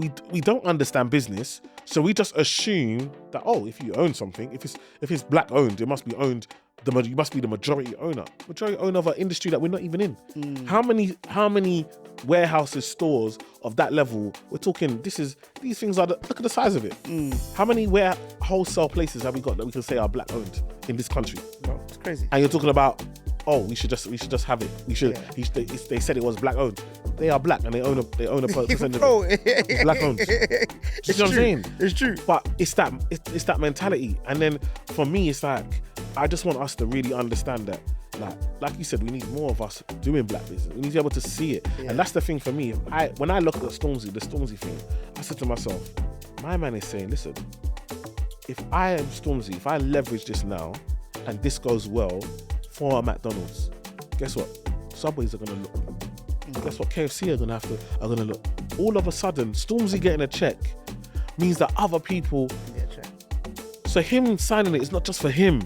we don't understand business, so we just assume that if you own something, if it's black owned, it must be owned. You must be the majority owner of an industry that we're not even in. How many warehouses, stores of that level? We're talking. These things are. Look at the size of it. How many wholesale places have we got that we can say are black owned in this country? Bro, it's crazy. And you're talking about, we should just have it. We should. Yeah. They said it was black owned. They are black and they own a percentage. Bro, it's black owned. You know what I'm saying? It's true. But it's that mentality. And then for me, it's like, I just want us to really understand that, like you said, we need more of us doing black business. We need to be able to see it. Yeah. And that's the thing for me. When I look at the Stormzy thing, I said to myself, my man is saying, listen, if I am Stormzy, if I leverage this now and this goes well for a McDonald's, guess what? Subways are gonna look. Guess what? KFC are gonna look. All of a sudden, Stormzy getting a check means that other people get a check. So him signing it is not just for him.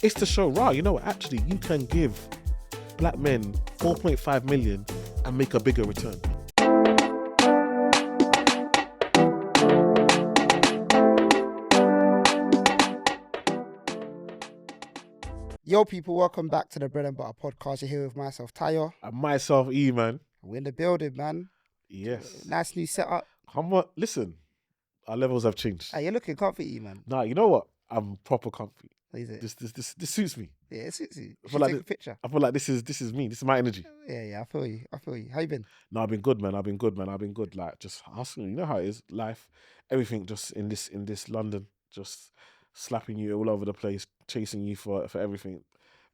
It's to show, you know what? Actually, you can give black men 4.5 million and make a bigger return. Yo, people, welcome back to the Bread and Butter podcast. You're here with myself, Tayo. And myself, E, man. We're in the building, man. Yes. Nice new setup. Come on, listen. Our levels have changed. Hey, you're looking comfy, E, man. Nah, you know what? I'm proper comfy. Is it? This suits me. Yeah, it suits you. I feel like take a picture. I feel like this is me. This is my energy. Yeah, I feel you. How you been? No, I've been good, man. I've been good. Like, just hustling. You know how it is. Life, everything just in this London, just slapping you all over the place, chasing you for everything,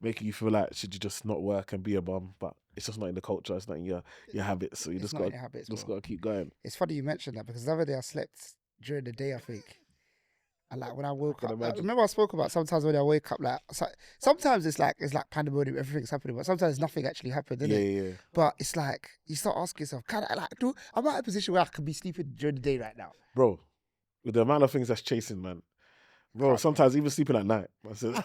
making you feel like should you just not work and be a bum, but it's just not in the culture. It's not in your habits. So you just got to keep going. It's funny you mentioned that because the other day I slept during the day, I think. And like when I woke up, remember I spoke about sometimes when I wake up, like sometimes it's like pandemonium, everything's happening, but sometimes nothing actually happened, isn't it? Yeah. But it's like you start asking yourself, I'm at a position where I could be sleeping during the day right now, bro. With the amount of things that's chasing, man, bro. Sometimes even sleeping at night. I said,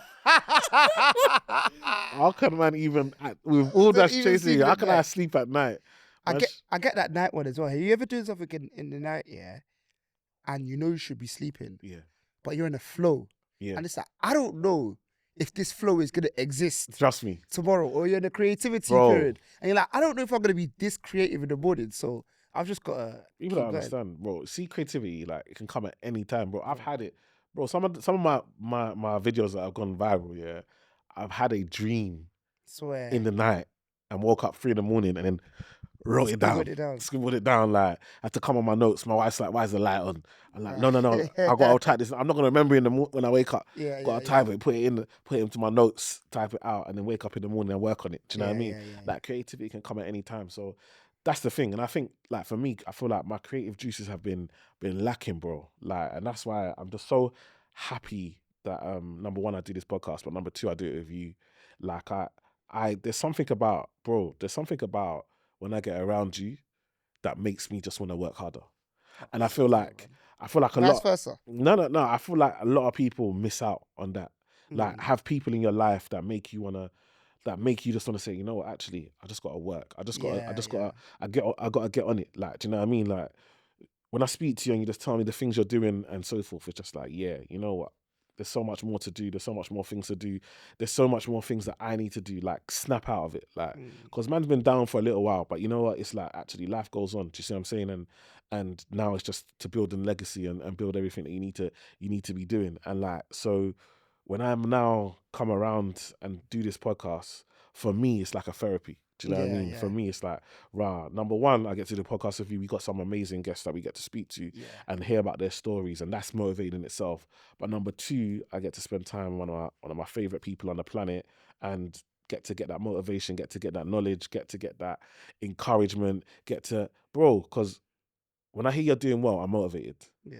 how can man even with all that's chasing you? How can I sleep at night? I get that night one as well. Have you ever done something in the night, and you know you should be sleeping, but you're in a flow, and it's like, I don't know if this flow is gonna exist. Trust me. Tomorrow, or you're in a creativity period, and you're like, I don't know if I'm gonna be this creative in the morning, so I've just gotta. People don't understand, bro. See, creativity, like, it can come at any time, bro. I've had it, bro. Some of my videos that have gone viral, I've had a dream in the night and woke up 3 a.m. and then wrote it down, scribbled it down. Like, I had to come on my notes. My wife's like, "Why is the light on?" I'm like, "No, I'll type this. I'm not gonna remember when I wake up. Gotta type it, put it into my notes, type it out, and then wake up in the morning and work on it. Do you know what I mean? Like, creativity can come at any time. So that's the thing. And I think, like, for me, I feel like my creative juices have been lacking, bro. Like, and that's why I'm just so happy that number one, I do this podcast, but number two, I do it with you. Like, there's something about when I get around you that makes me just want to work harder. And I feel like a lot. Vice versa. No. I feel like a lot of people miss out on that. Like, have people in your life that make you just want to say, you know what, actually, I just got to work. I got to get on it. Like, do you know what I mean? Like, when I speak to you and you just tell me the things you're doing and so forth, it's just like, yeah, you know what? There's so much more to do. There's so much more things to do. There's so much more things that I need to do. Like, snap out of it. Like, because man's been down for a little while, but you know what? It's like, actually, life goes on. Do you see what I'm saying? And now it's just to build a legacy and build everything that you need to be doing. And like, so when I'm now come around and do this podcast, for me, it's like a therapy. Do you know what I mean? For me, it's like, number one, I get to do the podcast with you. We got some amazing guests that we get to speak to and hear about their stories, and that's motivating in itself. But number two, I get to spend time with one of my favorite people on the planet and get that motivation, get to get that knowledge, get to get that encouragement, because when I hear you're doing well, I'm motivated. Yeah.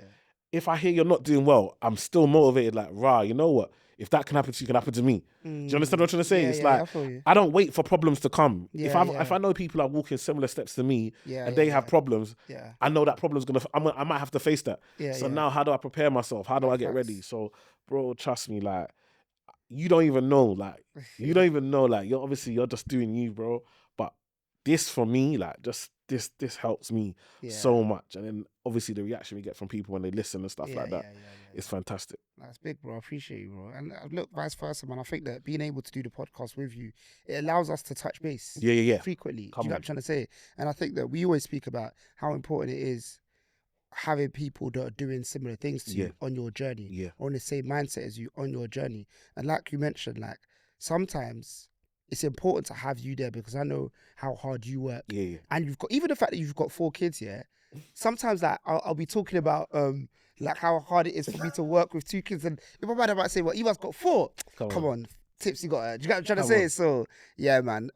If I hear you're not doing well, I'm still motivated. Like, you know what? If that can happen to you, it can happen to me. Do you understand what I'm trying to say? It's like, I don't wait for problems to come. If I know people are walking similar steps to me and they have problems, I know that problem's I might have to face that. Now how do I prepare myself? How do I get ready? So, bro, trust me, like, you don't even know, you're just doing you, bro. But this for me, like, just this helps me so much. And then obviously the reaction we get from people when they listen and stuff like that is fantastic. That's big, bro. I appreciate you, bro. And look, vice versa, man. I think that being able to do the podcast with you, it allows us to touch base frequently. Do you know what I'm trying to say? And I think that we always speak about how important it is having people that are doing similar things to you on your journey, or on the same mindset as you on your journey. And like you mentioned, like sometimes it's important to have you there because I know how hard you work. And you've got, even the fact that you've got 4 kids, sometimes like I'll be talking about like how hard it is for me to work with 2 kids, and if my man might say, well, Eva's got 4. Come on. Tips you got. Do you get what I'm trying to say? So yeah, man.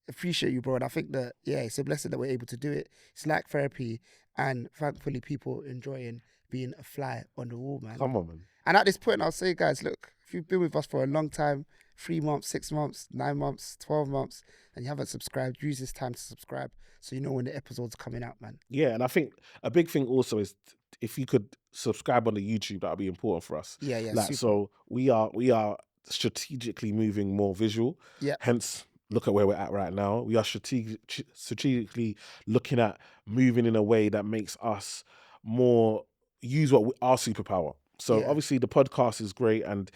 Appreciate you, bro. And I think that it's a blessing that we're able to do it. It's like therapy, and thankfully people enjoying being a fly on the wall, man. Come on, man. And at this point, I'll say, guys, look, if you've been with us for a long time, 3 months, 6 months, 9 months, 12 months, and you haven't subscribed, use this time to subscribe so you know when the episodes are coming out, man. Yeah, and I think a big thing also is if you could subscribe on the YouTube, that would be important for us. Yeah, like super. So we are strategically moving more visual. Yeah. Hence, look at where we're at right now. We are strategically looking at moving in a way that makes us more use our superpower. So obviously the podcast is great, and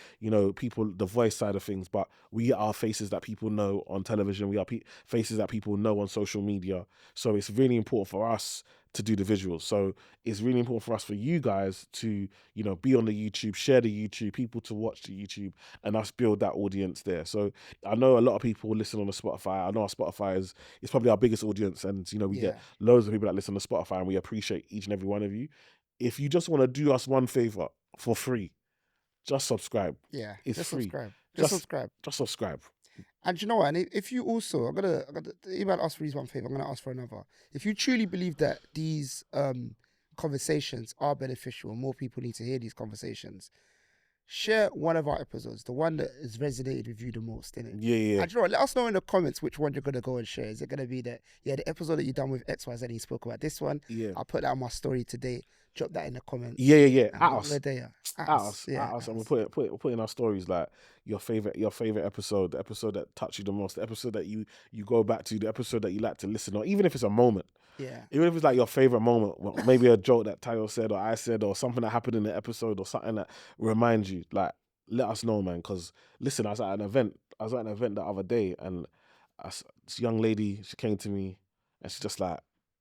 people, the voice side of things, but we are faces that people know on television. We are faces that people know on social media. So it's really important for us to do the visuals. So it's really important for us, for you guys to, be on the YouTube, share the YouTube, people to watch the YouTube, and us build that audience there. So I know a lot of people listen on the Spotify. I know our Spotify is probably our biggest audience, and we get loads of people that listen to Spotify, and we appreciate each and every one of you. If you just want to do us one favor for free, just subscribe. Yeah, it's just free. Subscribe. Just subscribe. Just subscribe. And you know what? And if you also, I'm gonna even ask for these one favor. I'm gonna ask for another. If you truly believe that these conversations are beneficial and more people need to hear these conversations, share one of our episodes, the one that has resonated with you the most, innit? Yeah. And you know what? Let us know in the comments which one you're gonna go and share. Is it gonna be the episode that you done with XYZ, you spoke about this one? Yeah. I'll put that on my story today. Drop that in the comments. Yeah. At us. And we'll put in our stories like your favorite episode, the episode that touched you the most, the episode that you go back to, the episode that you like to listen, or even if it's a moment. Yeah. Even if it's like your favorite moment, maybe a joke that Tayo said or I said, or something that happened in the episode, or something that reminds you. Like, let us know, man. Because listen, I was at an event the other day, and this young lady, she came to me, and she's just like,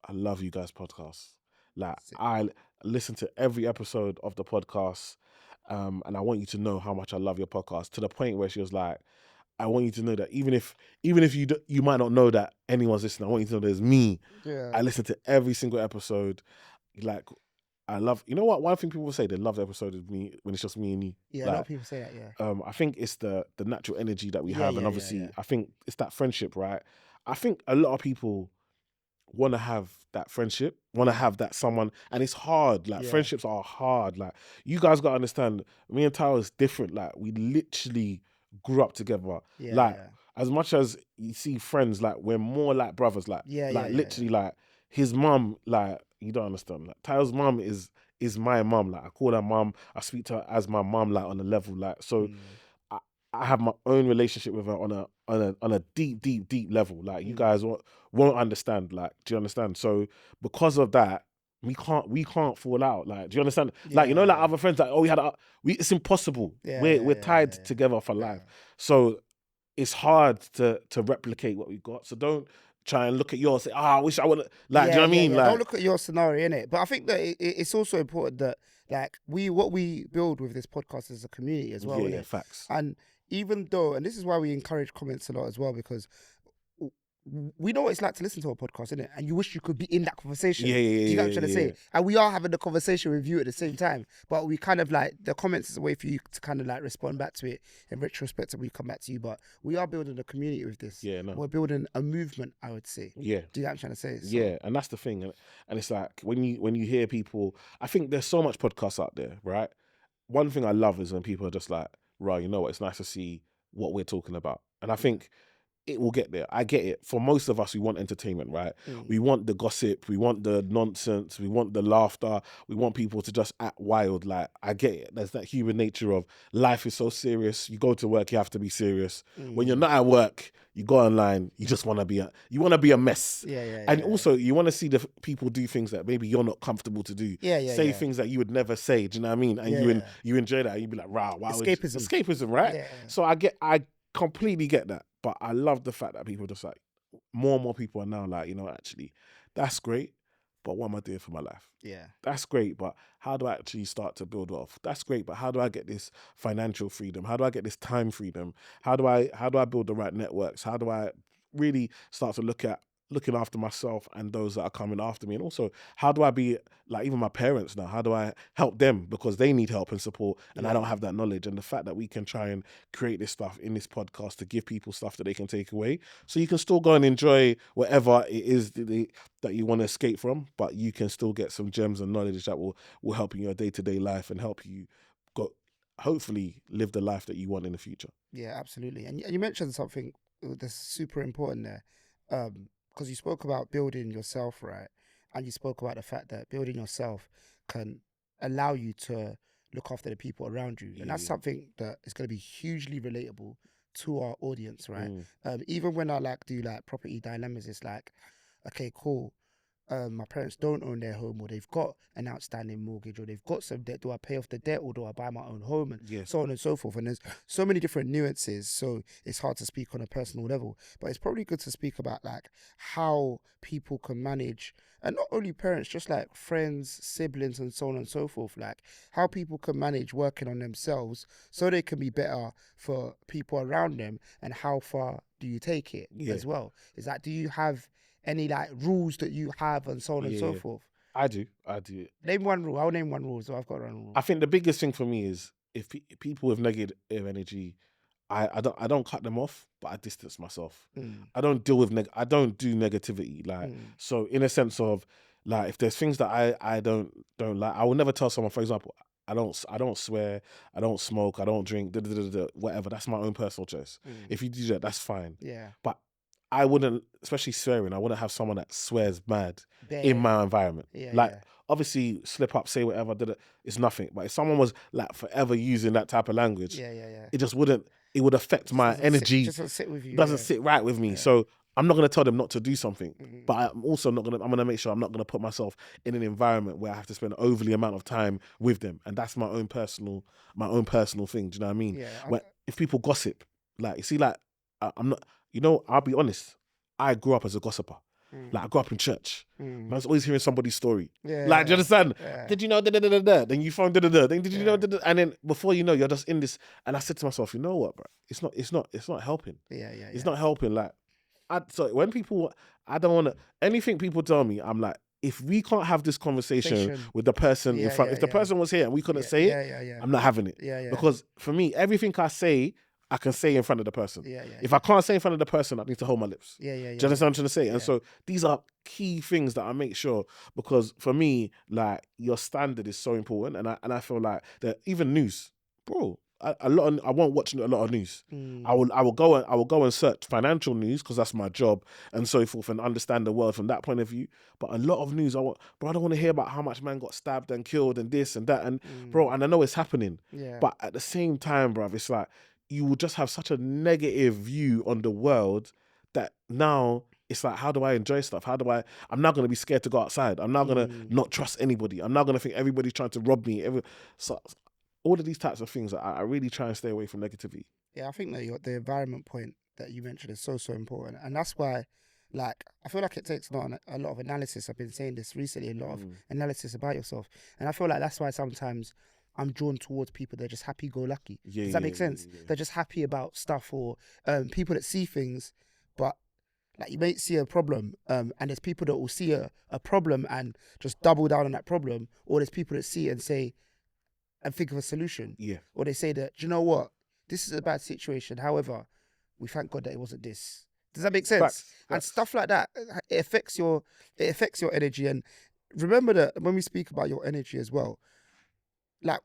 "I love you guys' podcast. Like, I listen to every episode of the podcast, and I want you to know how much I love your podcast." To the point where she was like, "I want you to know that even if you might not know that anyone's listening, I want you to know there's me. Yeah. I listen to every single episode. Like, I love, you know what? One thing people say, they love the episode of me when it's just me and you." Yeah, like, a lot of people say that, yeah. I think it's the natural energy that we have, and obviously I think it's that friendship, right? I think a lot of people want to have that friendship, want to have that someone, and it's hard. Like, friendships are hard. Like, you guys got to understand, me and Tyler is different. Like, we literally grew up together. As much as you see friends, like, we're more like brothers. Like, literally, like, his mum, like, you don't understand. Like, Tyler's mum is my mum. Like, I call her mum. I speak to her as my mum, like, on a level. Like, so I have my own relationship with her on a deep level. Like, you guys won't understand. Like, do you understand? So because of that, we can't fall out. Like, do you understand? Like, like other friends, like, it's impossible. We're tied together for life. So it's hard to replicate what we got. So don't try and look at yours and say, I wish I would. Like, do you know what I mean? Like, don't look at your scenario, innit? But I think that it's also important that, like, what we build with this podcast is a community as well. Yeah, facts. And even though, and this is why we encourage comments a lot as well, because we know what it's like to listen to a podcast, innit? And you wish you could be in that conversation. Yeah. You know what I'm trying to say? And we are having the conversation with you at the same time. But we kind of like, the comments is a way for you to kind of like respond back to it in retrospect, and we come back to you. But we are building a community with this. Yeah, no. We're building a movement, I would say. Yeah. Do you know what I'm trying to say? So, yeah, and that's the thing. And it's like, when you hear people, I think there's so much podcasts out there, right? One thing I love is when people are just like, right, you know what, it's nice to see what we're talking about. And I think it will get there. I get it. For most of us, we want entertainment, right? We want the gossip, we want the nonsense, we want the laughter, we want people to just act wild. Like, I get it. There's that human nature of life is so serious. You go to work, you have to be serious. When you're not at work, you go online, you just want to be a mess. And also, you want to see the people do things that maybe you're not comfortable to do. Say things that you would never say. Do you know what I mean? And you enjoy that. You'd be like, wow, escapism, right? So I completely get that. But I love the fact that people just like, more and more people are now like, actually, that's great, but what am I doing for my life? That's great, but how do I actually start to build wealth? That's great, but how do I get this financial freedom? How do I get this time freedom? How do I build the right networks? How do I really start to look at looking after myself and those that are coming after me? And also, how do I be like even my parents now? How do I help them because they need help and support and I don't have that knowledge? And the fact that we can try and create this stuff in this podcast to give people stuff that they can take away, so you can still go and enjoy whatever it is that you want to escape from, but you can still get some gems and knowledge that will help in your day-to-day life and help you go hopefully live the life that you want in the future. Yeah, absolutely. And you mentioned something that's super important there. Because you spoke about building yourself, right? And you spoke about the fact that building yourself can allow you to look after the people around you. And that's something that is going to be hugely relatable to our audience, right? Even when I do property dilemmas, it's like, okay, cool. My parents don't own their home, or they've got an outstanding mortgage, or they've got some debt. Do I pay off the debt, or do I buy my own home, and so on and so forth? And there's so many different nuances, so it's hard to speak on a personal level. But it's probably good to speak about like how people can manage, and not only parents, just like friends, siblings, and so on and so forth. Like how people can manage working on themselves so they can be better for people around them, and how far do you take it as well? Is that, do you have any like rules that you have and so on and so forth? I do. Name one rule. I'll name one rule. So I've got one rule. I think the biggest thing for me is if people with negative energy, I don't cut them off, but I distance myself. I don't deal with I don't do negativity. Like so, in a sense of like, if there's things that I don't like, I will never tell someone. For example, I don't swear, I don't smoke, I don't drink, whatever. That's my own personal choice. If you do that, that's fine. But I wouldn't, especially swearing, I wouldn't have someone that swears mad in my environment. Obviously, slip up, say whatever, it's nothing. But if someone was like forever using that type of language, it just wouldn't, it would affect my energy. It doesn't sit with you. Doesn't sit right with me. So I'm not going to tell them not to do something. But I'm also I'm going to make sure I'm not going to put myself in an environment where I have to spend an overly amount of time with them. And that's my own personal thing. Do you know what I mean? If people gossip, like, you see, like, I'm not, I'll be honest. I grew up as a gossiper. Like, I grew up in church. I was always hearing somebody's story. Do you understand? Did you know? Then you found Then did you know? And then before you know, you're just in this. And I said to myself, you know what, bro? It's not helping. It's not helping. Like, so when people, I don't want to. Anything people tell me, I'm like, if we can't have this conversation with the person in front, if the person was here and we couldn't say it, I'm not having it. Because for me, everything I say, I can say in front of the person. If I can't say in front of the person, I need to hold my lips. Do you understand what I'm trying to say? And so these are key things that I make sure, because for me, like, your standard is so important. And I feel like that even news, bro, I won't watch a lot of news. I will go and search financial news because that's my job and so forth, and understand the world from that point of view. But a lot of news, I don't want to hear about how much man got stabbed and killed and this and that, and bro, and I know it's happening. But at the same time, bro, it's like, you will just have such a negative view on the world that now it's like, how do I enjoy stuff? I'm not going to be scared to go outside. I'm not going to not trust anybody. I'm not going to think everybody's trying to rob me. So all of these types of things, I really try and stay away from negativity. Yeah, I think that the environment point that you mentioned is so important. And that's why, like, I feel like it takes a lot of analysis. I've been saying this recently, a lot of analysis about yourself. And I feel like that's why sometimes I'm drawn towards people that are just happy-go-lucky. Does that make sense? They're just happy about stuff, or people that see things, but like, you may see a problem, and there's people that will see a problem and just double down on that problem, or there's people that see it and say, and think of a solution. Or they say that, do you know what? This is a bad situation. However, we thank God that it wasn't this. Does that make sense? Facts. And stuff like that, it affects your energy. And remember that when we speak about your energy as well, like,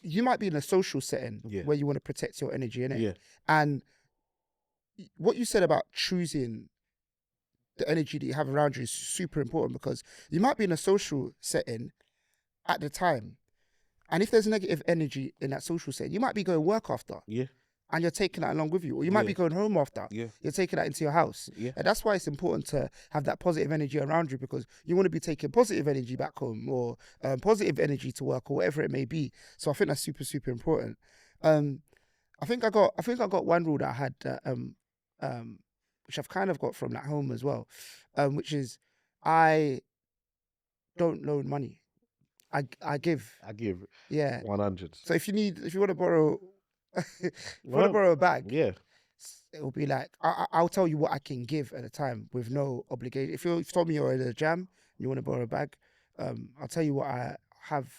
you might be in a social setting where you want to protect your energy, innit? And what you said about choosing the energy that you have around you is super important, because you might be in a social setting at the time, and if there's negative energy in that social setting, you might be going work after. Yeah. And you're taking that along with you. Or you might be going home after. Yeah. You're taking that into your house. Yeah. And that's why it's important to have that positive energy around you, because you want to be taking positive energy back home, or positive energy to work, or whatever it may be. So I think that's super, super important. I think I got one rule that I had which I've kind of got from that home as well, which is I don't loan money. I give. I give. Yeah. 100. So if you want to borrow, a bag, yeah, it'll be like I'll tell you what I can give at a time with no obligation. If you told me you're at a jam and you want to borrow a bag, I'll tell you what I have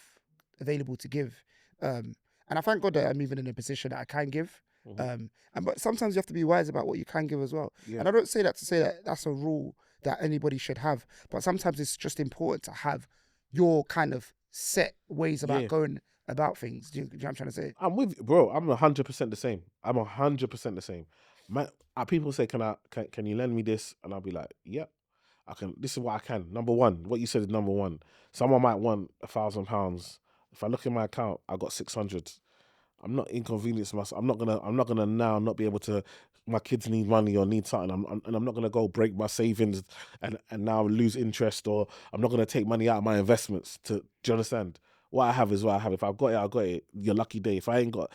available to give. And I thank God that I'm even in a position that I can give. But sometimes you have to be wise about what you can give as well. Yeah. And I don't say that to say that that's a rule that anybody should have, but sometimes it's just important to have your kind of set ways about going about things. Do you know what I'm trying to say? I'm with you, bro. I'm 100% the same. I'm 100% the same. People say, can you lend me this? And I'll be like, yep, I can. This is what I can. Number one, what you said is number one. Someone might want £1,000. If I look in my account, I got 600. I'm not inconveniencing myself. I'm not gonna now not be able to. My kids need money or need something. I'm not gonna go break my savings and now lose interest, or I'm not gonna take money out of my investments. Do you understand? What I have is what I have. If I've got it, I got it. Your lucky day. If I ain't got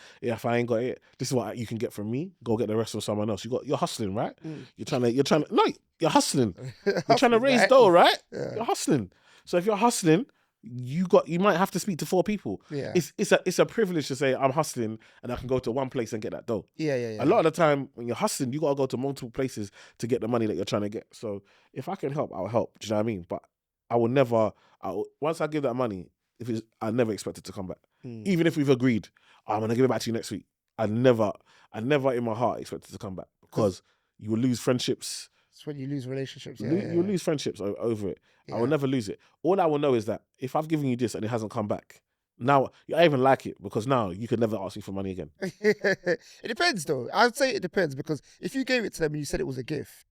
it, this is what you can get from me. Go get the rest from someone else. You're hustling, right? You're trying to. No, you're hustling. You're trying to raise dough, right? Yeah. You're hustling. So if you're hustling, you might have to speak to 4 people. Yeah. It's a privilege to say I'm hustling and I can go to one place and get that dough. Yeah. A lot of the time when you're hustling, you gotta go to multiple places to get the money that you're trying to get. So if I can help, I'll help. Do you know what I mean? But I will never. Once I give that money, I never expect it to come back. Even if we've agreed, I'm gonna give it back to you next week. I never in my heart expect it to come back, because you will lose friendships. It's when you lose relationships. You lose friendships over it. Yeah. I will never lose it. All I will know is that if I've given you this and it hasn't come back, now I even like it, because now you could never ask me for money again. It depends, though. I'd say it depends, because if you gave it to them and you said it was a gift,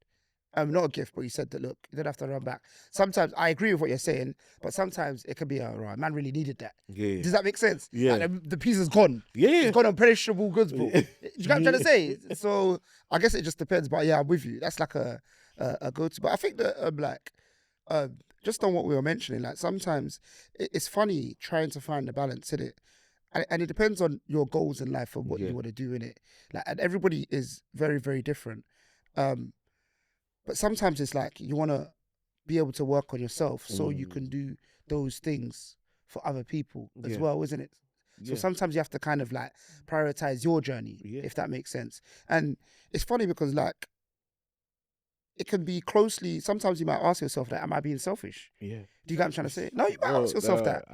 not a gift, but you said that, look, you don't have to run back. Sometimes I agree with what you're saying, but sometimes it can be, right, man really needed that. Yeah. Does that make sense? Yeah. Like, the piece is gone. Yeah. It's gone on perishable goods, bro. You know what I'm trying to say? So I guess it just depends, but yeah, I'm with you. That's like a go-to. But I think that just on what we were mentioning, like sometimes it's funny trying to find the balance in it. And it depends on your goals in life and what you want to do in it. Like, and everybody is very, very different. But sometimes it's like you want to be able to work on yourself so you can do those things for other people as well, isn't it? So sometimes you have to kind of like prioritize your journey, if that makes sense. And it's funny because like it can be closely, sometimes you might ask yourself that, am I being selfish? Yeah. Do you get what I'm trying to say? No, you might ask yourself that.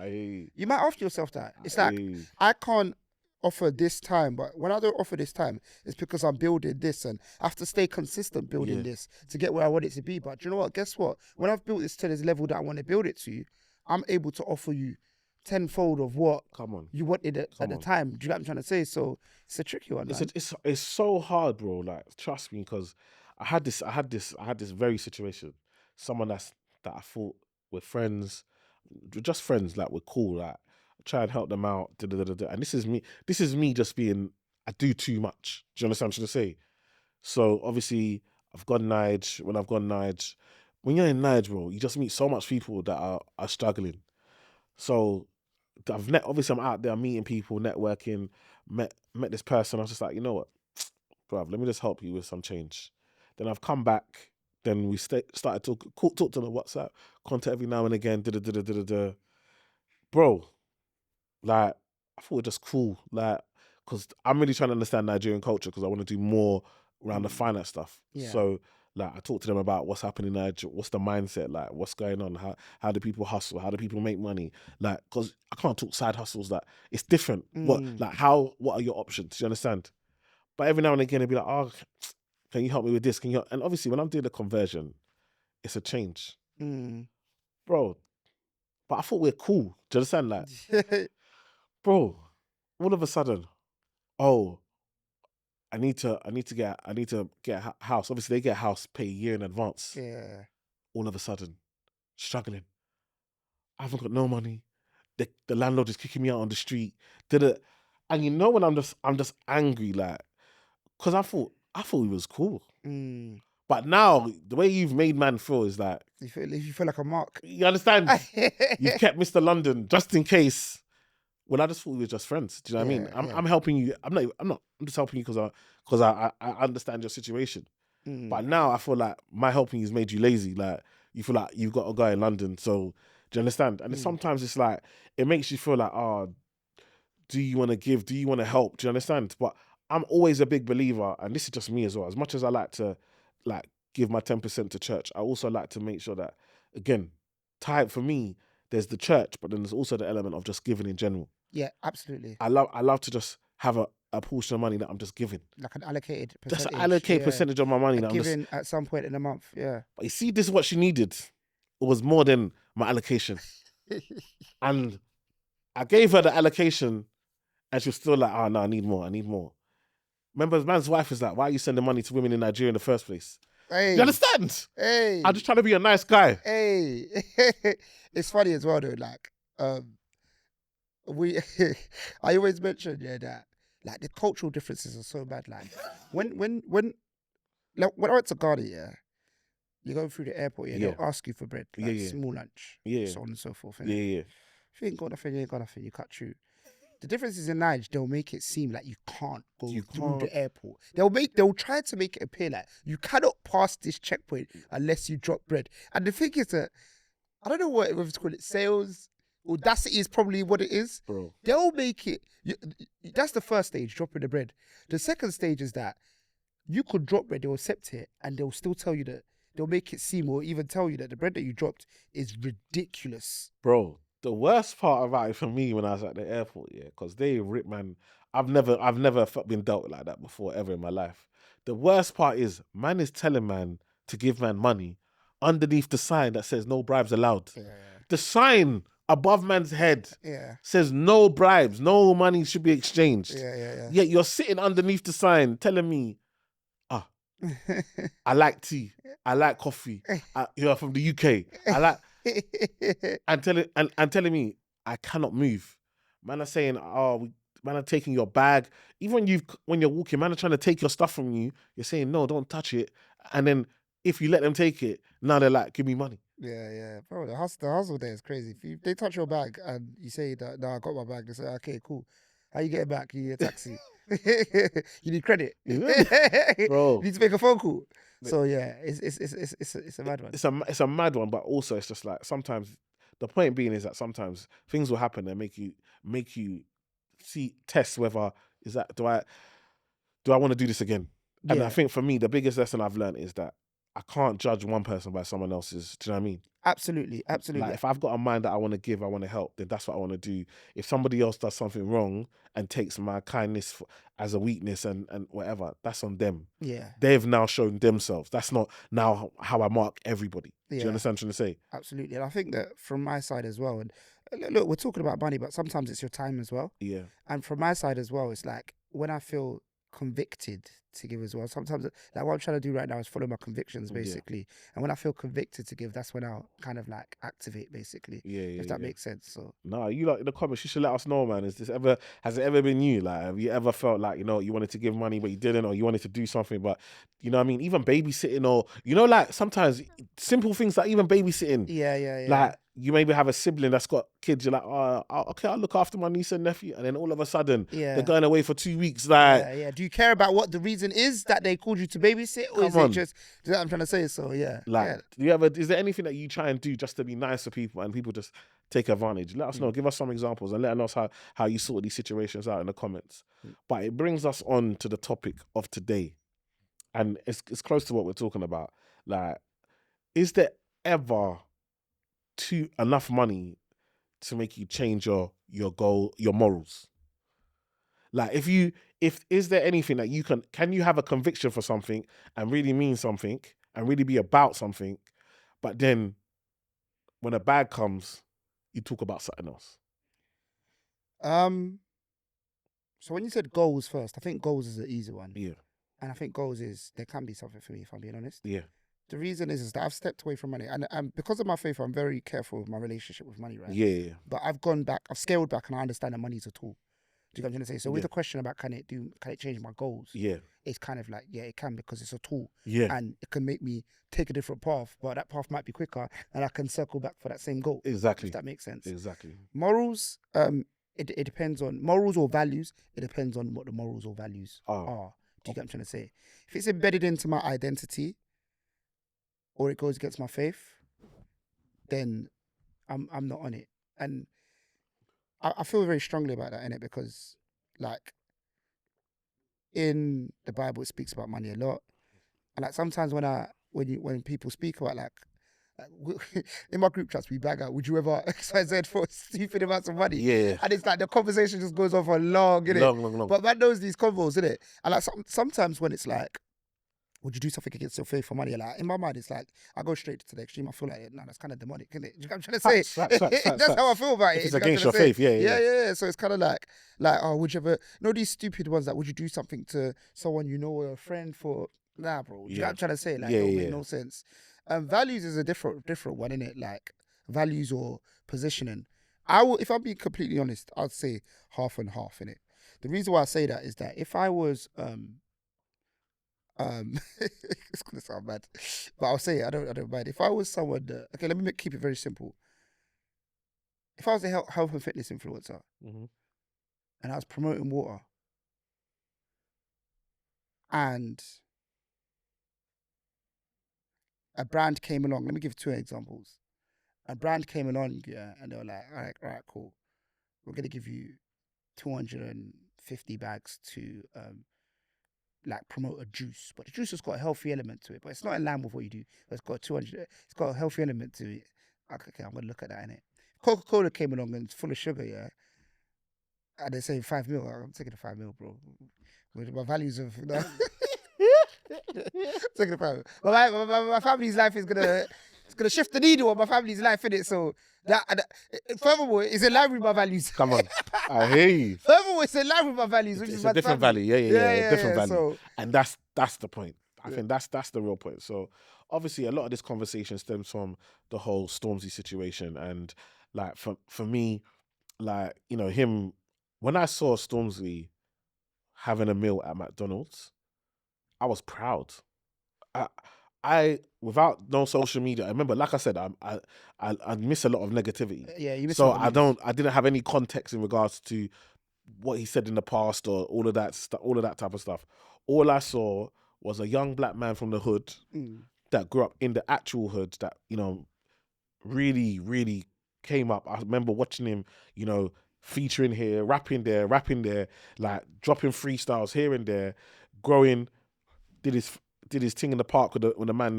You might ask yourself that. It's like, I can't offer this time, but when I don't offer this time, it's because I'm building this and I have to stay consistent building this to get where I want it to be. But do you know what? Guess what? When I've built this to this level that I want to build it to, I'm able to offer you tenfold of what you wanted at the time. Do you know what I'm trying to say? So it's a tricky one. It's so hard, bro. Like, trust me, because I had this very situation. Someone that I thought were friends, just friends, like we're cool, like try and help them out, and this is me just being, I do too much. Do you understand what I'm trying to say? So obviously I've gone Nige. When I've gone Nige, when you're in Nige, bro, you just meet so much people that are struggling. So obviously I'm out there meeting people, networking, met this person. I was just like, you know what, bruv, let me just help you with some change. Then I've come back. Then we started to talk to the WhatsApp, contact every now and again. Bro, like, I thought it was just cool, like, because I'm really trying to understand Nigerian culture, because I want to do more around the finance stuff. Yeah. So, like, I talked to them about what's happening in Nigeria, what's the mindset, like, what's going on, how do people hustle, how do people make money, like, because I can't talk side hustles, like, it's different. What are your options? Do you understand? But every now and again, it'd be like, oh, can you help me with this? Can you help? And obviously, when I'm doing the conversion, it's a change, bro. But I thought we're cool. Do you understand? Like, bro, all of a sudden, oh, I need to get a house. Obviously, they get a house, pay a year in advance. Yeah. All of a sudden, struggling. I haven't got no money. The landlord is kicking me out on the street. And you know when I'm just angry, like, because I thought he was cool. But now the way you've made man feel is like you feel like a mark. You understand? You've kept Mr. London just in case. Well, I just thought we were just friends. Do you know what I mean? I'm helping you. I'm just helping you because I understand your situation. But now I feel like my helping you has made you lazy. Like you feel like you've got a guy in London. So do you understand? And sometimes it's like it makes you feel like, oh, do you want to give? Do you want to help? Do you understand? But I'm always a big believer, and this is just me as well. As much as I like to give my 10% to church, I also like to make sure that, again, tithe for me, there's the church, but then there's also the element of just giving in general. Yeah, absolutely. I love to just have a portion of money that I'm just giving. Like an allocated percentage. Just an allocated percentage of my money that I'm giving at some point in a month, yeah. But you see, this is what she needed. It was more than my allocation. And I gave her the allocation and she was still like, oh no, I need more. Remember, the man's wife is like, why are you sending money to women in Nigeria in the first place? Hey. You understand? Hey. I'm just trying to be a nice guy. Hey. It's funny as well though, like, I always mention, that like the cultural differences are so bad. Like when I went to Ghana, you go through the airport, they'll ask you for bread, like small lunch, so on and so forth. Yeah. If you ain't got nothing, you ain't got nothing, you cut through. The difference is in Nigeria, they'll make it seem like you can't go through the airport. They'll try to make it appear like you cannot pass this checkpoint unless you drop bread. And the thing is that, I don't know whether it's called sales, audacity is probably what it is. Bro. They'll make it, that's the first stage, dropping the bread. The second stage is that you could drop bread, they'll accept it, and they'll still tell you that, they'll make it seem or even tell you that the bread that you dropped is ridiculous. Bro. The worst part about it for me when I was at the airport, because they rip, man. I've never been dealt like that before ever in my life. The worst part is man is telling man to give man money underneath the sign that says no bribes allowed. Yeah. The sign above man's head says no bribes, no money should be exchanged. Yeah. Yet you're sitting underneath the sign telling me, I like tea, I like coffee. You're from the UK. I like. and telling me I cannot move. Man are saying, man are taking your bag. Even when you're walking, man are trying to take your stuff from you. You're saying, no, don't touch it. And then if you let them take it, now they're like, give me money. Yeah. Bro, the hustle there is crazy. If they touch your bag and you say that, no, I got my bag, they say, okay, cool. How you get it back? You need a taxi. You need credit. Bro. You need to make a phone call. So yeah, it's a mad one. It's a mad one, but also it's just like sometimes the point being is that sometimes things will happen and make you test whether do I want to do this again? And I think for me the biggest lesson I've learned is that I can't judge one person by someone else's. Do you know what I mean? Absolutely. Like if I've got a mind that I want to give, I want to help, then that's what I want to do. If somebody else does something wrong and takes my kindness as a weakness and whatever, that's on them. Yeah. They've now shown themselves. That's not now how I mark everybody. Do you understand what I'm trying to say? Absolutely. And I think that from my side as well, and look, we're talking about money, but sometimes it's your time as well. Yeah. And from my side as well, it's like when I feel convicted to give as well. Sometimes, like what I'm trying to do right now is follow my convictions, basically. And when I feel convicted to give, that's when I'll kind of like activate, basically. If that makes sense. So no, you like in the comments, you should let us know, man. Has it ever been you? Like, have you ever felt like, you wanted to give money but you didn't, or you wanted to do something but you know what I mean? Even babysitting, or like sometimes simple things like even babysitting. Yeah. Like you maybe have a sibling that's got kids. You're like, okay, I'll look after my niece and nephew, and then all of a sudden they're going away for 2 weeks. Like, yeah. Do you care about what the reason is that they called you to babysit, or is it just? You know what I'm trying to say? So yeah. Like, is there anything that you try and do just to be nice to people and people just take advantage? Let us know. Give us some examples and let us know how you sort these situations out in the comments. But it brings us on to the topic of today, and it's close to what we're talking about. Like, is there ever enough money to make you change your goal, your morals? Like, is there anything that can you have a conviction for something and really mean something and really be about something, but then when a bag comes, you talk about something else? So when you said goals first, I think goals is an easy one. Yeah. And I think goals is, there can be something for me, if I'm being honest. Yeah. The reason is that I've stepped away from money. And because of my faith, I'm very careful with my relationship with money, right? Yeah. But I've gone back, I've scaled back, and I understand that money's a tool. Do you get what I'm trying to say? So with the question about can it change my goals? Yeah. It's kind of like, yeah, it can, because it's a tool. Yeah. And it can make me take a different path, but that path might be quicker and I can circle back for that same goal. Exactly. If that makes sense. Exactly. Morals, it depends on morals or values. It depends on what the morals or values are. Do you get what I'm trying to say? If it's embedded into my identity or it goes against my faith, then I'm not on it. And I feel very strongly about that, innit? Because like in the Bible it speaks about money a lot. And like sometimes when people speak about like in my group chats we bag out, would you ever XYZ for stupid amounts of money? Yeah. And it's like the conversation just goes on for long, innit? Long. But man knows these convos, innit? And like sometimes when it's like, would you do something against your faith for money? Like in my mind, it's like I go straight to the extreme. I feel like, no, that's kind of demonic, isn't it? Do you know what I'm trying to say? That's how I feel about it. If it's against your faith, yeah. So it's kind of like, oh, would you ever? These stupid ones. Like, would you do something to someone you know or a friend for? Nah, bro. Do you know what I'm trying to say? Like, don't make no sense. Values is a different one, innit? Like values or positioning. If I'm being completely honest, I'd say half and half, innit? The reason why I say that is that if I was it's gonna sound bad, but I'll say it. I don't mind. If I was someone that, okay, let me keep it very simple. If I was a health and fitness influencer, and I was promoting water, and a brand came along, let me give 2 examples. A brand came along, and they were like, all right, cool. We're gonna give you 250 bags to like promote a juice, but the juice has got a healthy element to it, but it's not in line with what you do. But it's got 200. It's got a healthy element to it. Okay, I'm gonna look at that, innit? Coca-Cola came along and it's full of sugar, yeah. And they say 5 mil. I'm taking the 5 mil, bro. With my values of taking the 5 mil. My family's life is gonna shift the needle on my family's life, innit? So that furthermore, it's in line with my values. Come on, I hear you. Furthermore, it's in line with my values, which it's is a different value. Yeah, different value. So, and that's the point. I think that's the real point. So obviously, a lot of this conversation stems from the whole Stormzy situation, and like for me, like him. When I saw Stormzy having a meal at McDonald's, I was proud. I without no social media, I remember, like I said, I miss a lot of negativity. Yeah, you miss. So I didn't have any context in regards to what he said in the past or all of that type of stuff. All I saw was a young black man from the hood that grew up in the actual hood that really, really came up. I remember watching him, featuring here, rapping there, like dropping freestyles here and there, growing, did his thing in the park with the man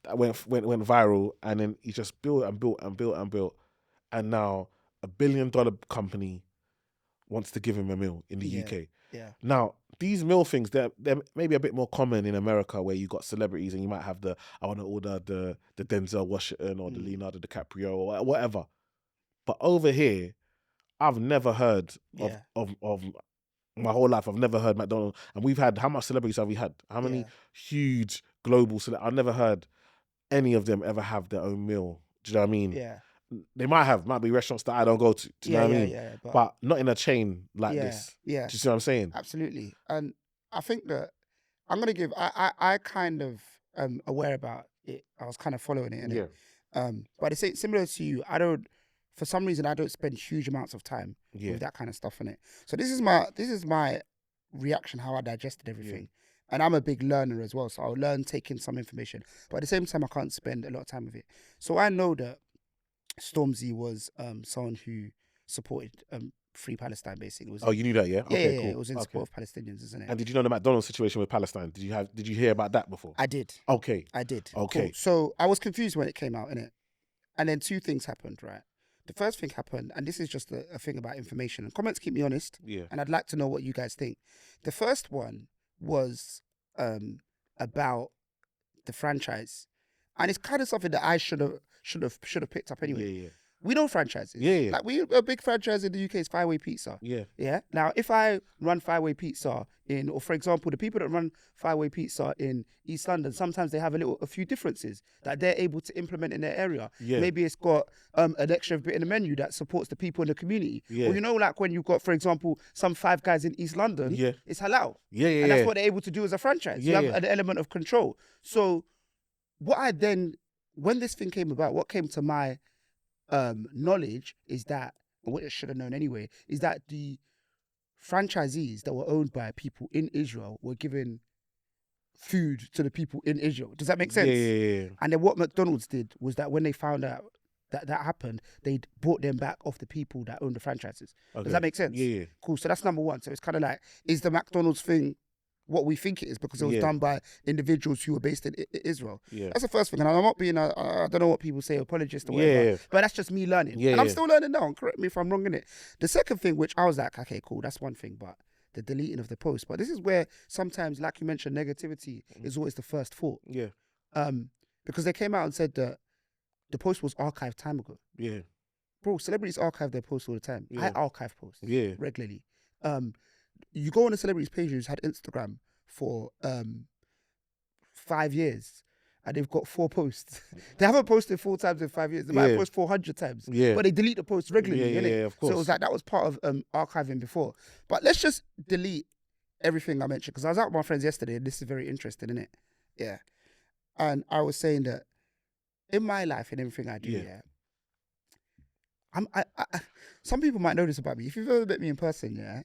that went viral, and then he just built and built and built and built, and now $1 billion company wants to give him a meal in the UK. Yeah. Now these meal things, they're maybe a bit more common in America, where you got celebrities and you might have I want to order the Denzel Washington or the Leonardo DiCaprio or whatever. But over here, I've never heard of my whole life. I've never heard McDonald, and we've had, how much celebrities have we had? How many huge global celebrities? I've never heard any of them ever have their own meal. Do you know what I mean? Yeah. They might be restaurants that I don't go to. Do you know what I mean? Yeah. But not in a chain like this. Yeah. Do you see what I'm saying? Absolutely. And I think that I'm going to give, I kind of aware about it. I was kind of following it. Yeah. But it's similar to you. For some reason, I don't spend huge amounts of time with that kind of stuff in it. So this is my reaction, how I digested everything. Yeah. And I'm a big learner as well. So I'll learn taking some information. But at the same time, I can't spend a lot of time with it. So I know that Stormzy was someone who supported Free Palestine, basically. You knew that, yeah? Okay, cool. It was in support of Palestinians, isn't it? And did you know the McDonald's situation with Palestine? Did you hear about that before? I did. Okay. I did. Okay. Cool. So I was confused when it came out, innit? And then 2 things happened, right? The first thing happened, and this is just a thing about information, and comments keep me honest. Yeah. And I'd like to know what you guys think. The first one was about the franchise. And it's kind of something that I should have picked up anyway. Yeah. We know franchises. Yeah. Like a big franchise in the UK is Five Way Pizza. Yeah. Yeah. Now, if I run Five Way Pizza or for example, the people that run Five Way Pizza in East London, sometimes they have a few differences that they're able to implement in their area. Yeah. Maybe it's got an extra bit in the menu that supports the people in the community. Yeah. Or like when you've got, for example, some Five Guys in East London, it's halal. Yeah. And that's what they're able to do as a franchise. Yeah. You have an element of control. So when this thing came about, what came to my knowledge is that, or what I should have known anyway, is that the franchisees that were owned by people in Israel were giving food to the people in Israel. Does that make sense? Yeah. And then what McDonald's did was that when they found out that happened, they brought them back off the people that own the franchises. Okay. Does that make sense? Yeah. Cool. So that's number one. So it's kind of like, is the McDonald's thing what we think it is because it was done by individuals who were based in Israel? Yeah. That's the first thing. And I'm not being I don't know what people say, apologist or whatever, but that's just me learning. And I'm still learning now. Correct me if I'm wrong in it. The second thing, which I was like, okay, cool, that's one thing, but the deleting of the post. But this is where sometimes, like you mentioned, negativity is always the first thought. Yeah. Because they came out and said that the post was archived time ago. Yeah. Bro, celebrities archive their posts all the time. I archive posts regularly. You go on a celebrity's page who's had Instagram for 5 years and they've got 4 posts. They haven't posted 4 times in 5 years. They might post 400 times. But they delete the posts regularly, innit? Yeah, of course. So it was like that was part of archiving before. But let's just delete everything I mentioned, because I was out with my friends yesterday and this is very interesting, innit? Yeah. And I was saying that in my life and everything I do, some people might know this about me. If you've ever met me in person,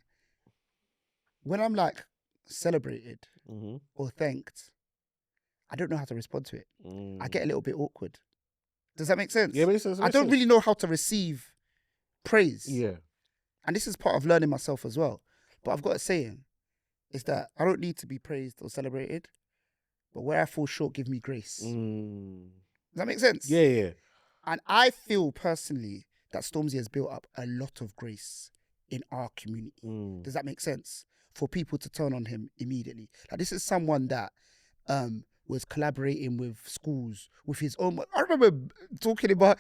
when I'm like celebrated or thanked, I don't know how to respond to it. I get a little bit awkward. Does that make sense? Yeah, it makes sense. I don't really know how to receive praise. Yeah. And this is part of learning myself as well. But I've got a saying, is that I don't need to be praised or celebrated, but where I fall short, give me grace. Does that make sense? Yeah. And I feel personally that Stormzy has built up a lot of grace in our community. Does that make sense? For people to turn on him immediately. Like, this is someone that was collaborating with schools, with his own. I remember talking about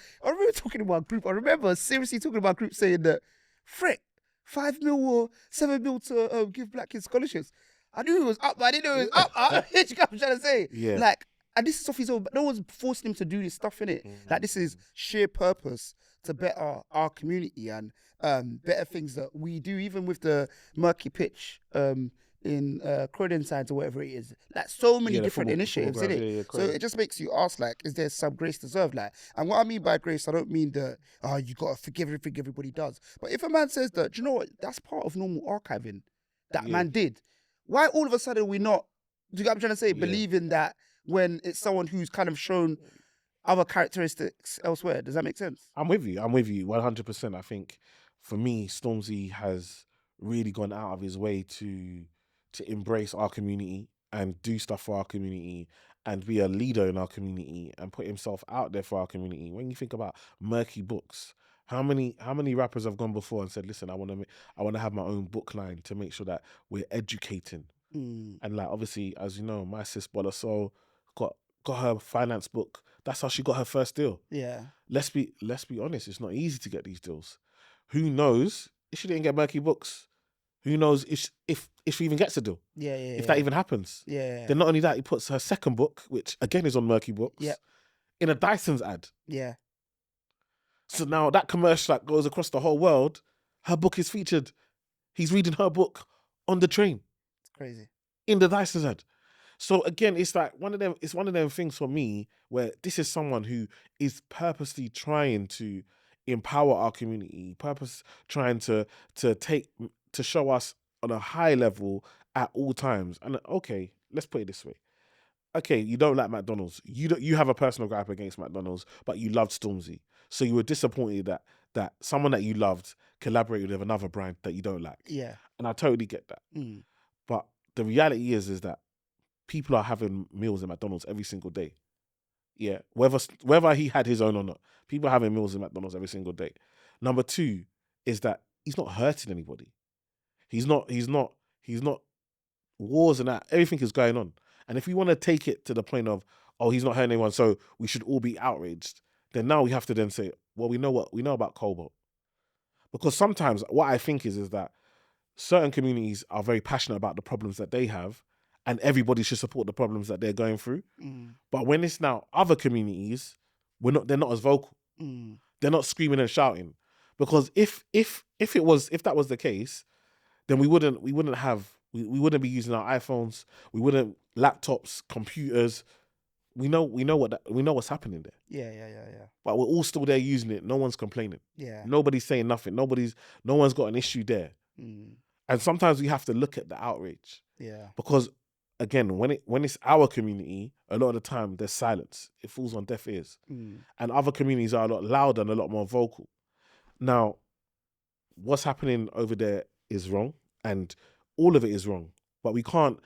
group. I remember seriously talking about group saying that, frick, 5 mil or 7 mil to give black kids scholarships. I knew it was up, but I didn't know it was up. You get what I'm trying to say? Yeah. Like, and this is off his own, but no one's forcing him to do this stuff, innit? Like, this is sheer purpose to better our community and better things that we do, even with the murky pitch in Croydon sides or whatever it is. Like, so many different initiatives, innit? So it just makes you ask, like, is there some grace deserved? Like, and what I mean by grace, I don't mean that, you got to forgive everything everybody does. But if a man says that, do you know what? That's part of normal archiving that man did. Why all of a sudden we not, do you get what I'm trying to say, believing that when it's someone who's kind of shown other characteristics elsewhere? Does that make sense? I'm with you 100%. I think for me, Stormzy has really gone out of his way to embrace our community and do stuff for our community and be a leader in our community and put himself out there for our community. When you think about murky books, how many rappers have gone before and said, listen, I want to have my own book line to make sure that we're educating. And like, obviously, as you know, my sis Bola Soul got her finance book. That's how she got her first deal. Yeah. Let's be honest, it's not easy to get these deals. Who knows if she didn't get murky books? Who knows if she even gets a deal? If that even happens. Then not only that, he puts her second book, which again is on murky books, in a Dyson's ad. Yeah. So now that commercial that goes across the whole world, her book is featured. He's reading her book on the train. It's crazy. In the Dyson's ad. So again, it's like one of them things for me where this is someone who is purposely trying to empower our community, trying to show us on a high level at all times. And okay, let's put it this way. Okay, you don't like McDonald's. You have a personal gripe against McDonald's, but you loved Stormzy. So you were disappointed that someone that you loved collaborated with another brand that you don't like. Yeah. And I totally get that. But the reality is that people are having meals at McDonald's every single day. Yeah. Whether he had his own or not, people are having meals at McDonald's every single day. Number 2 is that he's not hurting anybody. He's not wars and that. Everything is going on. And if we want to take it to the point of, he's not hurting anyone, so we should all be outraged, then now we have to then say, Well, we know about Cobalt. Because sometimes what I think is that certain communities are very passionate about the problems that they have, and everybody should support the problems that they're going through. But when it's now other communities, they're not as vocal. They're not screaming and shouting. Because if that was the case, then we wouldn't be using our iPhones, we wouldn't laptops, computers. We know what's happening there. Yeah. But we're all still there using it. No one's complaining. Yeah. Nobody's saying nothing. No one's got an issue there. And sometimes we have to look at the outrage. Yeah. Because again, when it's our community, a lot of the time there's silence. It falls on deaf ears. And other communities are a lot louder and a lot more vocal. Now, what's happening over there is wrong, and all of it is wrong. But we can't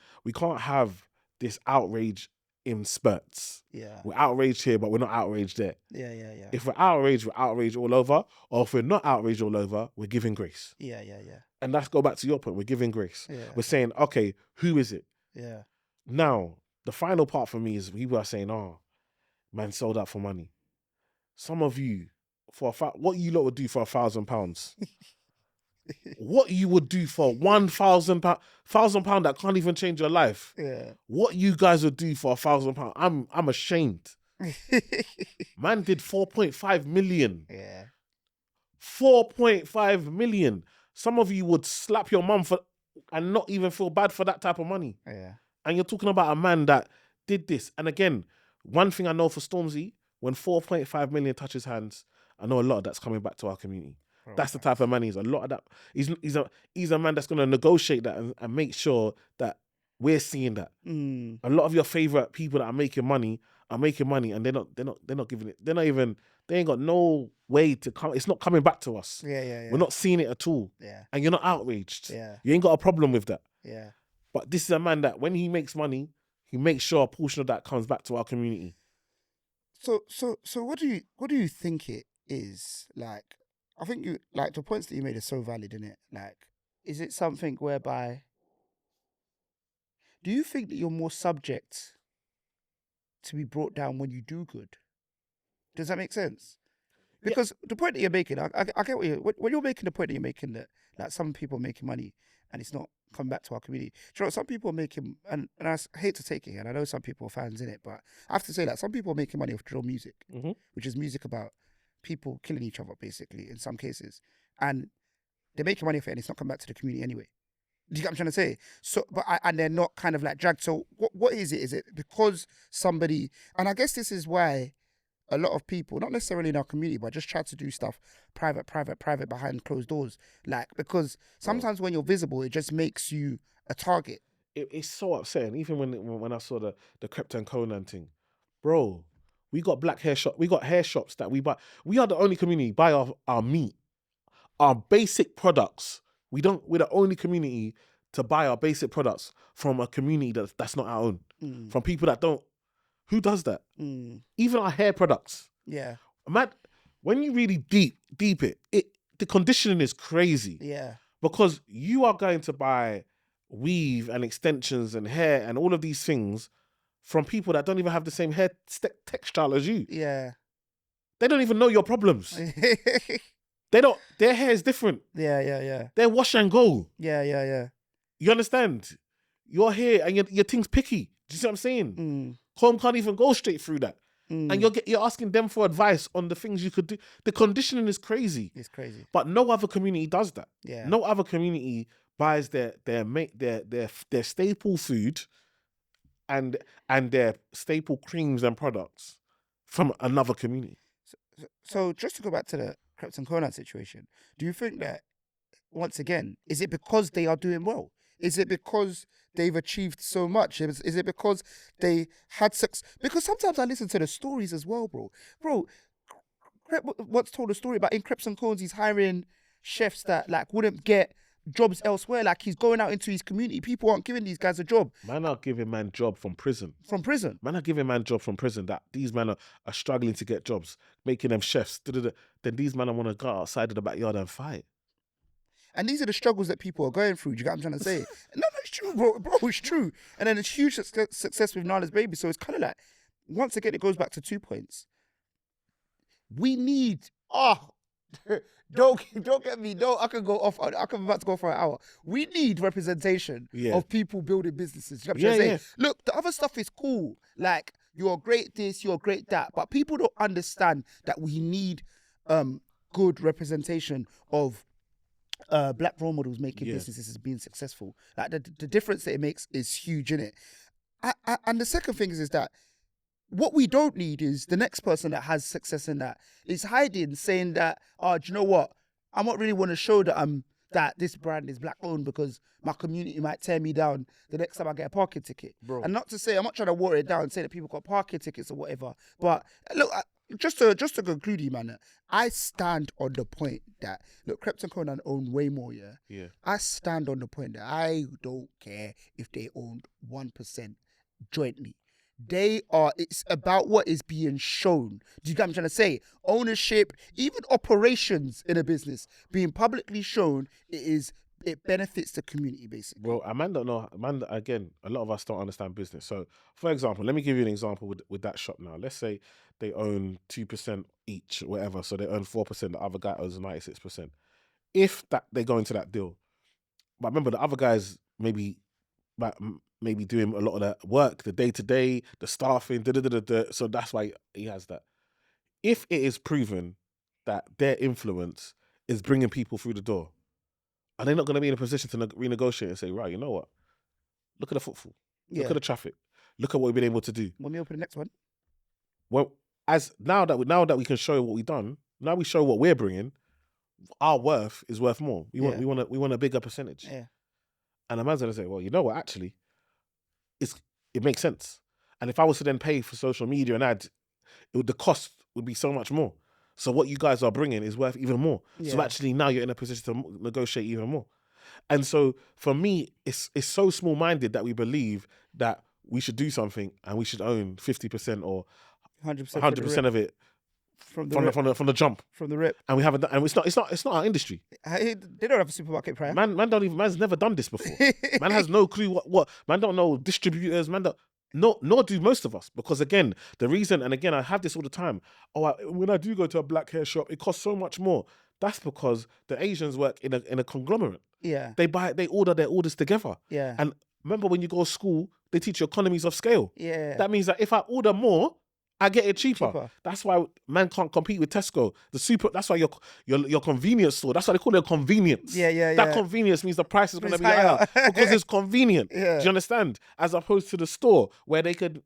have this outrage in spurts. Yeah. We're outraged here, but we're not outraged there. Yeah. If we're outraged all over. Or if we're not outraged all over, we're giving grace. Yeah. And let's go back to your point. We're giving grace. Yeah. We're saying, okay, who is it? Yeah. Now, the final part for me is people are saying, oh, man sold out for money. Some of you, what you lot would do for £1,000. What you would do for £1,000 that can't even change your life. Yeah. What you guys would do for £1,000. I'm ashamed. Man did 4.5 million. Yeah. 4.5 million. Some of you would slap your mum and not even feel bad for that type of money. Yeah. And you're talking about a man that did this. And again, one thing I know for Stormzy, when 4.5 million touches hands, I know a lot of that's coming back to our community. That's the type of man he's. A lot of that. He's a man that's going to negotiate that and make sure that we're seeing that. A lot of your favorite people that are making money, and they're not giving it. They ain't got no way to come. It's not coming back to us. Yeah. We're not seeing it at all. Yeah. And you're not outraged. Yeah. You ain't got a problem with that. Yeah. But this is a man that when he makes money, he makes sure a portion of that comes back to our community. So what do you think it is? Like, I think the points that you made are so valid, innit? Like, is it something whereby, do you think that you're more subject to be brought down when you do good? Does that make sense? Because the point that you're making, I get when you're making the point that you're making, that like some people are making money and it's not coming back to our community. Do you know, some people are making, and I hate to take it here, and I know some people are fans in it, but I have to say that some people are making money off drill music, which is music about people killing each other, basically, in some cases. And they're making money off it and it's not coming back to the community anyway. Do you get what I'm trying to say? So, and they're not kind of like dragged. So what is it? Is it because somebody, and I guess this is why a lot of people, not necessarily in our community, but just try to do stuff private behind closed doors. Like, because sometimes when you're visible, it just makes you a target. It's so upsetting. Even when I saw the Krypton Conan thing, bro, we got black hair shop. We got hair shops that we buy. We are the only community buy our meat, our basic products. We're the only community to buy our basic products from a community that's not our own. From people that don't. Who does that? Even our hair products. Yeah. Man, when you really deep it, the conditioning is crazy. Yeah. Because you are going to buy weave and extensions and hair and all of these things from people that don't even have the same hair textile as you. Yeah. They don't even know your problems. Their hair is different. Yeah. They're wash and go. Yeah. You understand? Your hair and your thing's picky. Do you see what I'm saying? Comb can't even go straight through that. And you're asking them for advice on the things you could do. The conditioning is crazy. It's crazy. But no other community does that. Yeah. No other community buys their staple food and their staple creams and products from another community. So just to go back to the Krypton Conan situation, do you think that, once again, is it because they are doing well? Is it because they've achieved so much? Is it because they had success? Because sometimes I listen to the stories as well, bro. Bro, once told a story about in Krypton Cones, he's hiring chefs that like wouldn't get jobs elsewhere. Like, he's going out into his community. People aren't giving these guys a job. Man are giving man job from prison. From prison. Man are giving man job from prison. That these men are struggling to get jobs, making them chefs. Then these men want to go outside of the backyard and fight. And these are the struggles that people are going through. Do you get what I'm trying to say? No, it's true, bro. It's true. And then it's huge success with Nala's Baby. So it's kind of like, once again, it goes back to 2 points. We need Oh, don't get me. No, I can go off. I can about to go for an hour. We need representation of people building businesses. You know what I'm trying to say? Look, the other stuff is cool. Like, you're great this, you're great that, but people don't understand that we need good representation of black role models making businesses being successful. Like, the difference that it makes is huge, innit? And the second thing is that what we don't need is the next person that has success in that is hiding, saying that, oh, do you know what? I don't really want to show that this brand is black owned because my community might tear me down the next time I get a parking ticket. Bro. And not to say, I'm not trying to water it down and say that people got parking tickets or whatever. But look, just to conclude, you man, I stand on the point that, look, Krept and Conan own way more, yeah? I stand on the point that I don't care if they owned 1% jointly. It's about what is being shown. Do you get what I'm trying to say? Ownership, even operations in a business being publicly shown, it benefits the community, basically. Well, a man don't know. Again, a lot of us don't understand business. So, for example, let me give you an example with that shop now. Let's say they own 2% each, whatever. So they own 4%. The other guy owns 96%. If they go into that deal, but remember the other guys maybe doing a lot of the work, the day-to-day, the staffing, so that's why he has that. If it is proven that their influence is bringing people through the door, are they not going to be in a position to renegotiate and say, right, you know what? Look at the footfall. Look at the traffic. Look at what we've been able to do. When we open the next one. Well, now that we can show what we've done, now we show what we're bringing, our worth is worth more. We want a bigger percentage. Yeah. And a man's going to say, well, you know what? Actually, it makes sense. And if I was to then pay for social media and ads, the cost would be so much more. So what you guys are bringing is worth even more. Yeah. So actually now you're in a position to negotiate even more. And so for me, it's so small-minded that we believe that we should do something and we should own 50% or 100% of it from the jump, from the rip. And we haven't done, and it's not our industry. They don't have a supermarket prior. Man's never done this before. Man has no clue what man don't know distributors. Nor do most of us, because again, the reason, and again, I have this all the time. When I do go to a black hair shop, it costs so much more. That's because the Asians work in a conglomerate. Yeah, they order their orders together. Yeah, and remember when you go to school, they teach you economies of scale. Yeah, that means that if I order more, I get it cheaper. That's why man can't compete with Tesco. That's why your convenience store. That's why they call it convenience. Yeah. That convenience means the price is going to be higher because it's convenient. Yeah. Do you understand? As opposed to the store where they can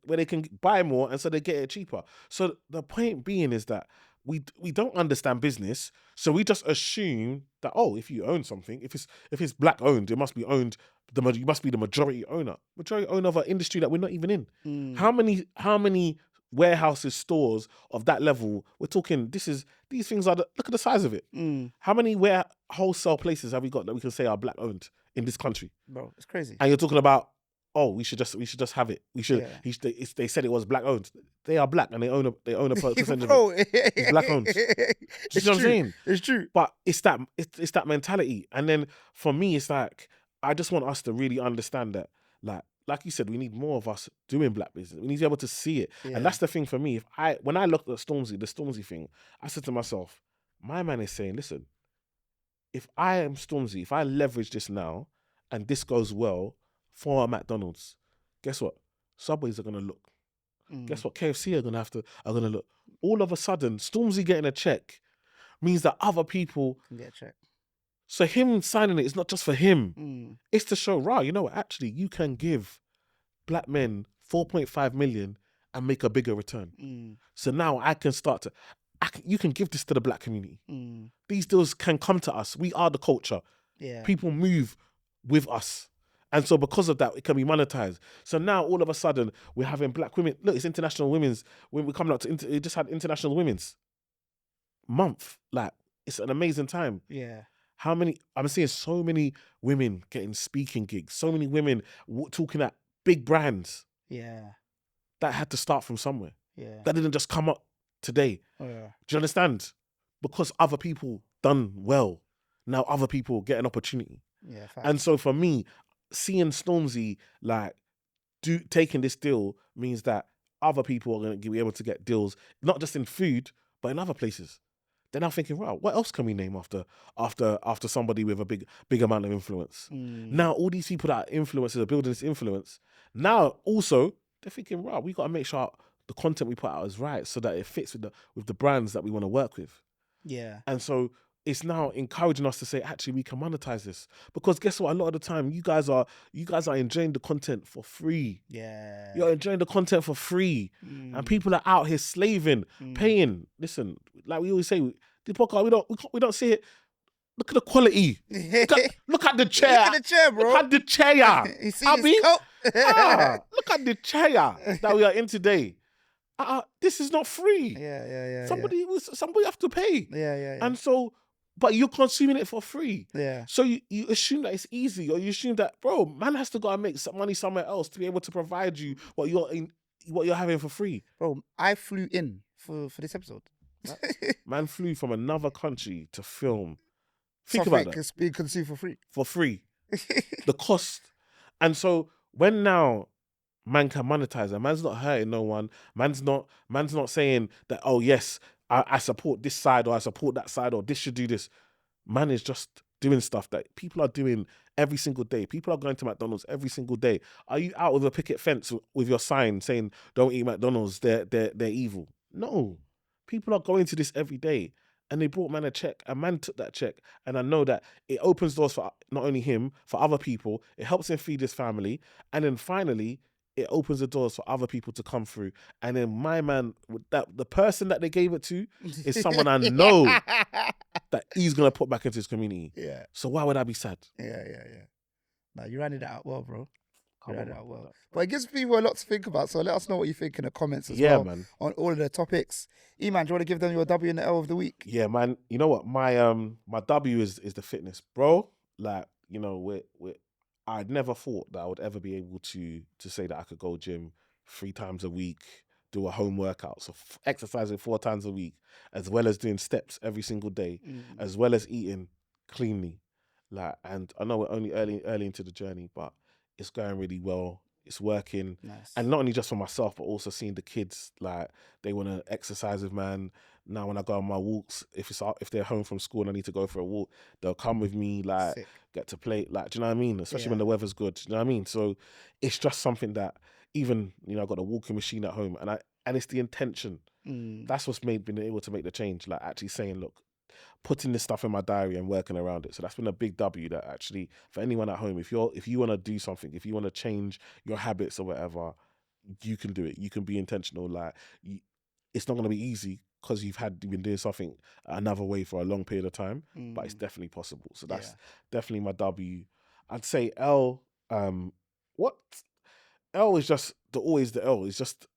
buy more and so they get it cheaper. So the point being is that we don't understand business, so we just assume that if you own something, if it's black owned, it must be owned. You must be the majority owner of an industry that we're not even in. How many warehouses, stores of that level, we're talking, these things are, look at the size of it. How many wholesale places have we got that we can say are black owned in this country? Bro, it's crazy. And you're talking about, we should just have it. We should. Yeah. They said it was black owned. They are black and they own a percentage of it. It's black owned. It's what I'm saying? It's true. But it's that mentality. And then for me, it's like, I just want us to really understand that, like you said, we need more of us doing black business. We need to be able to see it. Yeah. And that's the thing for me. When I looked at the Stormzy thing, I said to myself, my man is saying, listen, if I am Stormzy, if I leverage this now and this goes well for McDonald's, guess what? Subways are going to look. Guess what? KFC are going to look. All of a sudden, Stormzy getting a check means that other people can get a check. So him signing it is not just for him. It's to show, you know what, actually, you can give black men 4.5 million and make a bigger return. So now I can start you can give this to the black community. These deals can come to us. We are the culture. Yeah. People move with us. And so because of that, it can be monetized. So now all of a sudden, we're having black women. Look, it's International Women's. When we're coming up to, it just had International Women's Month. It's an amazing time. Yeah. I'm seeing so many women getting speaking gigs, so many women talking at big brands. Yeah. That had to start from somewhere. Yeah. That didn't just come up today. Oh, yeah. Do you understand? Because other people done well. Now other people get an opportunity. Yeah. Fact. And so for me, seeing Stormzy taking this deal means that other people are going to be able to get deals, not just in food, but in other places. then I'm thinking, wow, what else can we name after somebody with a big amount of influence? Now all these people that are influencers are building this influence. Now also they're thinking, wow, we got to make sure the content we put out is right so that it fits with the brands that we want to work with. Yeah. And so it's now encouraging us to say, actually, we can monetize this. Because guess what? A lot of the time, you guys are enjoying the content for free. Yeah. You're enjoying the content for free. And people are out here slaving, paying. Listen, like we always say, the podcast, we don't see it. Look at the quality. Look at the chair. Look at the chair, bro. Look at the chair. You see this coat? Look at the chair that we are in today. This is not free. Yeah. Somebody have to pay. Yeah. And so, but you're consuming it for free. Yeah. So you assume that it's easy, or you assume that, bro, man has to go and make some money somewhere else to be able to provide you what you're having for free. Bro, I flew in for this episode. Man flew from another country to film. Think about that. It's being consumed for free. For free. The cost. And so when now man can monetize it, man's not hurting no one. Man's not saying that, oh yes, I support this side or I support that side or this should do this. Man is just doing stuff that people are doing every single day. People are going to McDonald's every single day. Are you out with a picket fence with your sign saying don't eat McDonald's, they're evil? No. People are going to this every day. And they brought man a check, and man took that check. And I know that it opens doors for not only him, for other people. It helps him feed his family. And then finally, it opens the doors for other people to come through. And then my man, the person that they gave it to is someone I know that he's going to put back into his community. Yeah. So why would I be sad? Yeah. No, you ran it out well, bro. But it gives people a lot to think about. So let us know what you think in the comments as well. Man. On all of the topics. E-man, do you want to give them your W and the L of the week? Yeah, man. You know what? My W is the fitness, bro. Like, you know, I'd never thought that I would ever be able to say that I could go gym 3 times a week, do a home workout, so exercising 4 times a week, as well as doing steps every single day, as well as eating cleanly. Like, and I know we're only early into the journey, but it's going really well. It's working. Nice. And not only just for myself, but also seeing the kids, like, they want to exercise with man. Now when I go on my walks, if they're home from school and I need to go for a walk, they'll come with me, like, Sick. Get to play. Like, do you know what I mean? Especially when the weather's good. Do you know what I mean? So it's just something that even, you know, I've got a walking machine at home, and it's the intention. That's what's been able to make the change. Like, actually saying, look, putting this stuff in my diary and working around it. So that's been a big W. That actually, for anyone at home, if you want to do something, if you want to change your habits or whatever, you can do it. You can be intentional. Like, it's not going to be easy because you've been doing something another way for a long period of time, but it's definitely possible. So that's definitely my W. I'd say L. What L is just always the L. It's just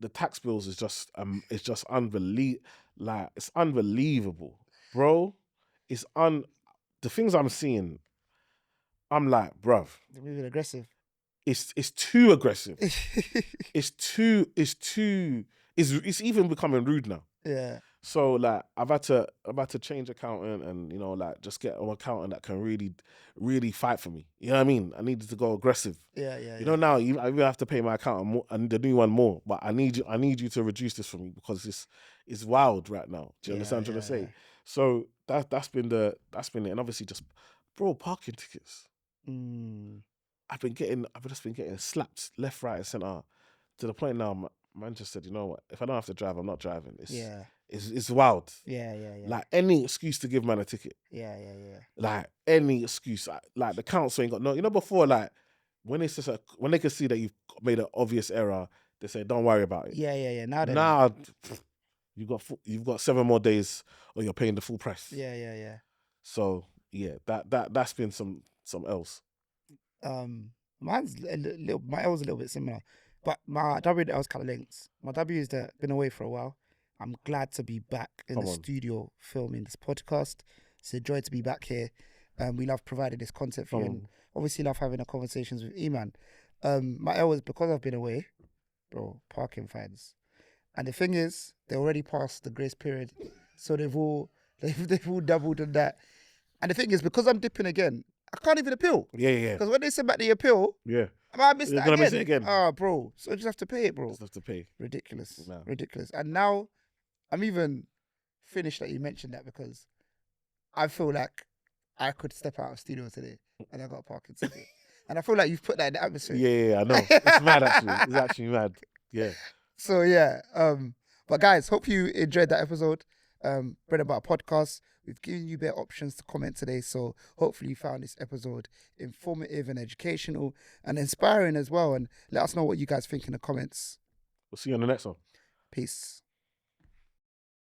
the tax bills is just it's just unbelievable. Like, it's unbelievable. Bro, the things I'm seeing, I'm like, bruv. They're moving aggressive. It's too aggressive. It's even becoming rude now. Yeah. So, like, I've had to change accountant and, you know, like, just get an accountant that can really, really fight for me. You know what I mean? I needed to go aggressive. Yeah. You know, now I even have to pay my accountant more, and the new one more, but I need you to reduce this for me because it's wild right now. Do you understand what I'm trying to say? So that's been it. And obviously just, bro, parking tickets. I've just been getting slapped left, right, and centre to the point now. Man just said, you know what? If I don't have to drive, I'm not driving. It's wild. Yeah. Like, any excuse to give man a ticket. Yeah. Like, any excuse. Like, the council ain't got no. You know, before, like, when it's just when they can see that you've made an obvious error, they say, don't worry about it. Yeah. Now you've got 7 more days, or you're paying the full price. Yeah. So yeah, that's been some else. Mine's my L was a little bit similar, but my W and L is kind of linked. My W is that been away for a while. I'm glad to be back in the studio filming this podcast. It's a joy to be back here. We love providing this content for you, and obviously love having the conversations with E-man. My L is because I've been away, bro, parking fines. And the thing is, they already passed the grace period, so they've all doubled on that. And the thing is, because I'm dipping again, I can't even appeal. Yeah. Because when they send back the appeal, I might miss that again. Miss it again. Bro. So I just have to pay it, bro. Just have to pay. Ridiculous. No. Ridiculous. And now I'm even finish that you mentioned that, because I feel like I could step out of studio today and I got a parking ticket. And I feel like you've put that in the atmosphere. Yeah, I know. It's mad, actually. It's actually mad. Yeah. So, yeah. But guys, hope you enjoyed that episode. Bread and Butter Podcast. We've given you better options to comment today. So hopefully you found this episode informative and educational and inspiring as well. And let us know what you guys think in the comments. We'll see you on the next one. Peace.